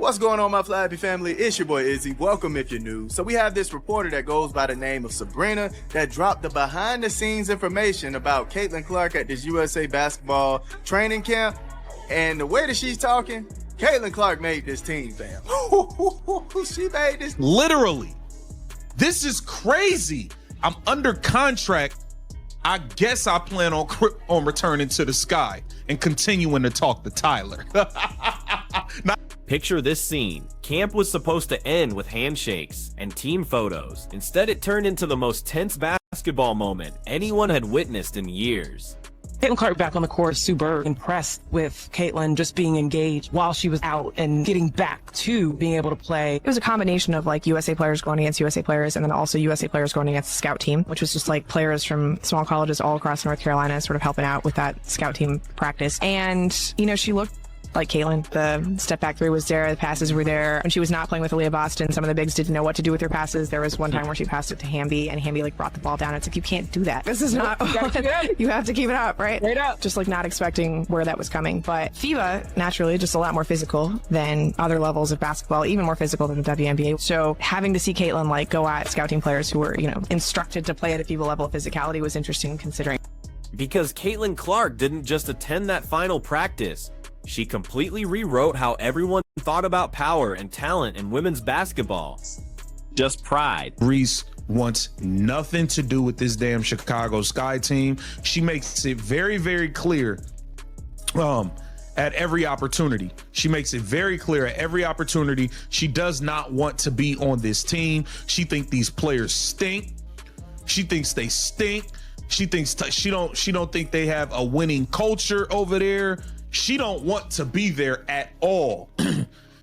What's going on, my Flappy family? It's your boy Izzy. Welcome if you're new. So we have this reporter that goes by the name of Sabrina that dropped the behind the scenes information about Caitlin Clark at this USA basketball training camp. And the way that she's talking, Caitlin Clark made this team, fam. She made this. Literally. This is crazy. I'm under contract. I guess I plan on returning to the sky and continuing to talk to Tyler. Picture this scene. Camp was supposed to end with handshakes and team photos. Instead, it turned into the most tense basketball moment anyone had witnessed in years. Caitlin Clark back on the court, super impressed with Caitlin just being engaged while she was out and getting back to being able to play. It was a combination of like USA players going against USA players and then also USA players going against the scout team, which was just like players from small colleges all across North Carolina sort of helping out with that scout team practice. And, you know, she looked like Caitlin. The step back three was there, the passes were there, and she was not playing with Aaliyah Boston. Some of the bigs didn't know what to do with their passes. There was one time where she passed it to Hamby, and Hamby like brought the ball down. It's like, you can't do that. This is not, you have to keep it up, right? Right up. Just like not expecting where that was coming. But FIBA, naturally, just a lot more physical than other levels of basketball, even more physical than the WNBA. So having to see Caitlin like go at scouting players who were, you know, instructed to play at a FIBA level of physicality was interesting considering. Because Caitlin Clark didn't just attend that final practice. She completely rewrote how everyone thought about power and talent in women's basketball. Just pride. Reese wants nothing to do with this damn Chicago Sky team. She makes it very, very clear at every opportunity. She makes it very clear at every opportunity. She does not want to be on this team. She thinks these players stink. She thinks they stink. She thinks she don't think they have a winning culture over there. She don't want to be there at all.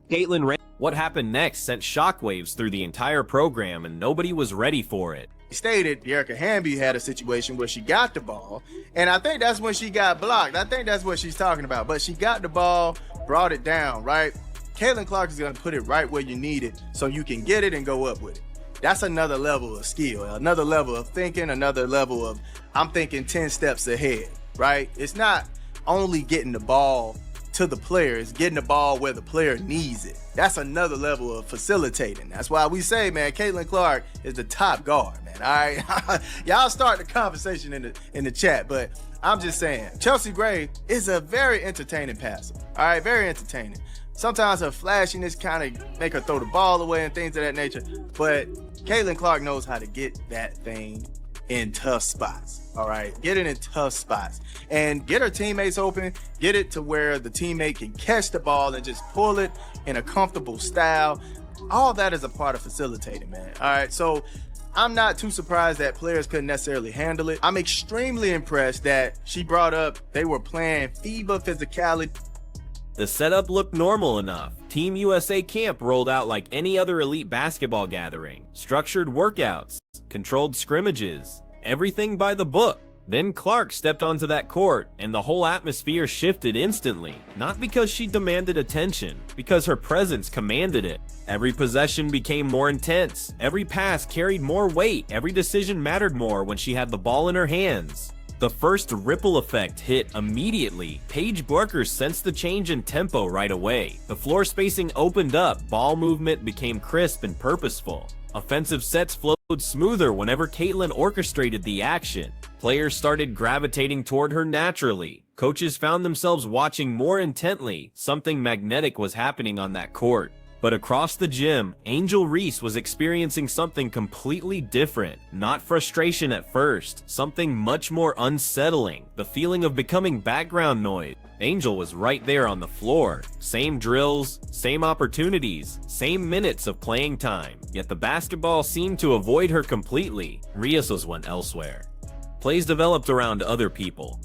Caitlin, what happened next sent shockwaves through the entire program, and nobody was ready for it. Stated Erica Hamby had a situation where she got the ball, and I think that's when she got blocked. I think that's what she's talking about. But she got the ball, brought it down, right? Caitlin Clark is going to put it right where you need it so you can get it and go up with it. That's another level of skill, another level of thinking, another level of I'm thinking 10 steps ahead, right? It's not only getting the ball to the player, it's getting the ball where the player needs it. That's another level of facilitating. That's why we say, man, Caitlin Clark is the top guard, man. All right, y'all start the conversation in the chat, but I'm just saying, Chelsea Gray is a very entertaining passer. All right, very entertaining. Sometimes her flashiness kind of make her throw the ball away and things of that nature, but Caitlin Clark knows how to get that thing in tough spots. All right, get it in tough spots and get her teammates open, get it to where the teammate can catch the ball and just pull it in a comfortable style. All that is a part of facilitating, man. All right, so I'm not too surprised that players couldn't necessarily handle it. I'm extremely impressed that she brought up they were playing FIBA physicality. The setup looked normal enough. Team USA camp rolled out like any other elite basketball gathering. Structured workouts, controlled scrimmages, everything by the book. Then Clark stepped onto that court and the whole atmosphere shifted instantly. Not because she demanded attention, because her presence commanded it. Every possession became more intense. Every pass carried more weight. Every decision mattered more when she had the ball in her hands. The first ripple effect hit immediately. Paige Barker sensed the change in tempo right away. The floor spacing opened up, ball movement became crisp and purposeful. Offensive sets flowed smoother whenever Caitlin orchestrated the action. Players started gravitating toward her naturally. Coaches found themselves watching more intently. Something magnetic was happening on that court. But across the gym, Angel Reese was experiencing something completely different. Not frustration at first, something much more unsettling. The feeling of becoming background noise. Angel was right there on the floor. Same drills, same opportunities, same minutes of playing time. Yet the basketball seemed to avoid her completely. Reese went elsewhere. Plays developed around other people.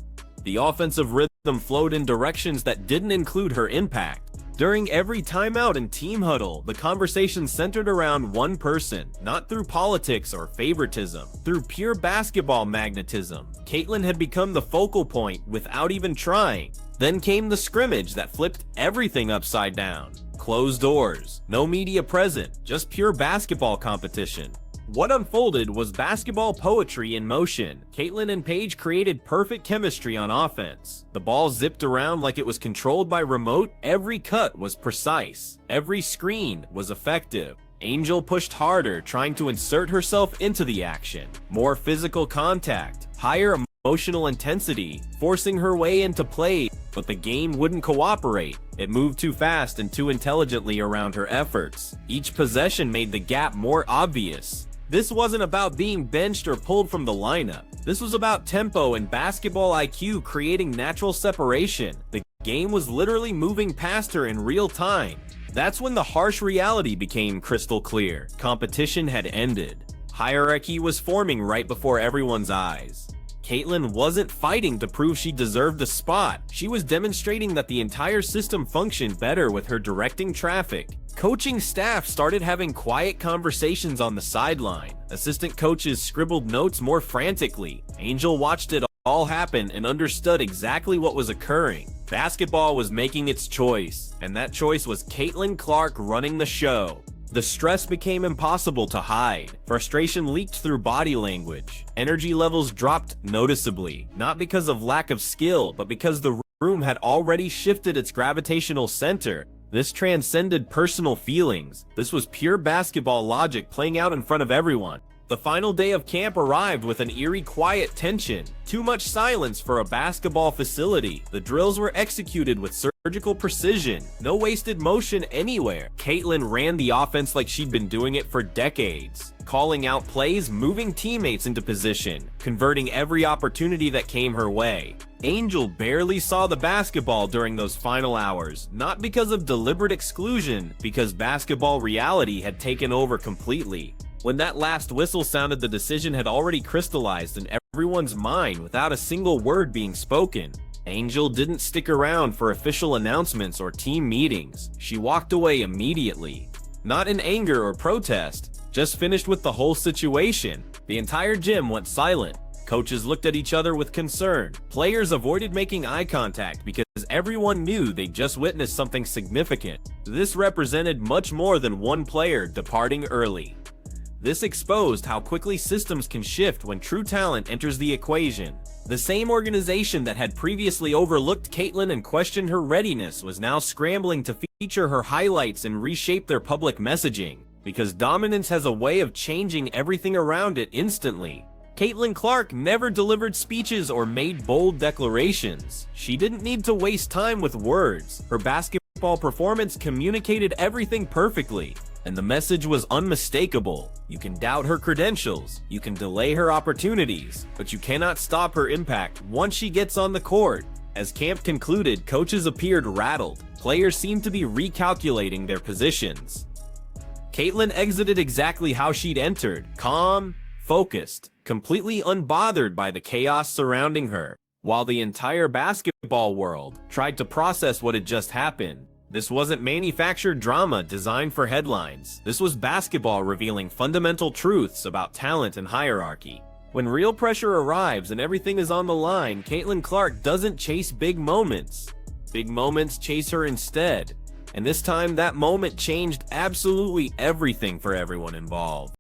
The offensive rhythm flowed in directions that didn't include her impact. During every timeout and team huddle, the conversation centered around one person, not through politics or favoritism, through pure basketball magnetism. Caitlin had become the focal point without even trying. Then came the scrimmage that flipped everything upside down. Closed doors, no media present, just pure basketball competition. What unfolded was basketball poetry in motion. Caitlin and Paige created perfect chemistry on offense. The ball zipped around like it was controlled by remote. Every cut was precise. Every screen was effective. Angel pushed harder, trying to insert herself into the action. More physical contact, higher emotional intensity, forcing her way into play, but the game wouldn't cooperate. It moved too fast and too intelligently around her efforts. Each possession made the gap more obvious. This wasn't about being benched or pulled from the lineup. This was about tempo and basketball IQ creating natural separation. The game was literally moving past her in real time. That's when the harsh reality became crystal clear. Competition had ended. Hierarchy was forming right before everyone's eyes. Caitlin wasn't fighting to prove she deserved a spot. She was demonstrating that the entire system functioned better with her directing traffic. Coaching staff started having quiet conversations on the sideline. Assistant coaches scribbled notes more frantically. Angel watched it all happen and understood exactly what was occurring. Basketball was making its choice, and that choice was Caitlin Clark running the show. The stress became impossible to hide. Frustration leaked through body language. Energy levels dropped noticeably, not because of lack of skill, but because the room had already shifted its gravitational center. This transcended personal feelings. This was pure basketball logic playing out in front of everyone. The final day of camp arrived with an eerie quiet tension. Too much silence for a basketball facility. The drills were executed with surgical precision. No wasted motion anywhere. Caitlin ran the offense like she'd been doing it for decades. Calling out plays, moving teammates into position, converting every opportunity that came her way. Angel barely saw the basketball during those final hours, not because of deliberate exclusion, because basketball reality had taken over completely. When that last whistle sounded, the decision had already crystallized in everyone's mind without a single word being spoken. Angel didn't stick around for official announcements or team meetings. She walked away immediately. Not in anger or protest, just finished with the whole situation. The entire gym went silent. Coaches looked at each other with concern. Players avoided making eye contact because everyone knew they'd just witnessed something significant. This represented much more than one player departing early. This exposed how quickly systems can shift when true talent enters the equation. The same organization that had previously overlooked Caitlin and questioned her readiness was now scrambling to feature her highlights and reshape their public messaging, because dominance has a way of changing everything around it instantly. Caitlin Clark never delivered speeches or made bold declarations. She didn't need to waste time with words. Her basketball performance communicated everything perfectly. And the message was unmistakable. You can doubt her credentials, you can delay her opportunities, but you cannot stop her impact once she gets on the court. As camp concluded, coaches appeared rattled. Players seemed to be recalculating their positions. Caitlin exited exactly how she'd entered, calm, focused, completely unbothered by the chaos surrounding her, while the entire basketball world tried to process what had just happened. This wasn't manufactured drama designed for headlines. This was basketball revealing fundamental truths about talent and hierarchy. When real pressure arrives and everything is on the line, Caitlin Clark doesn't chase big moments. Big moments chase her instead. And this time, that moment changed absolutely everything for everyone involved.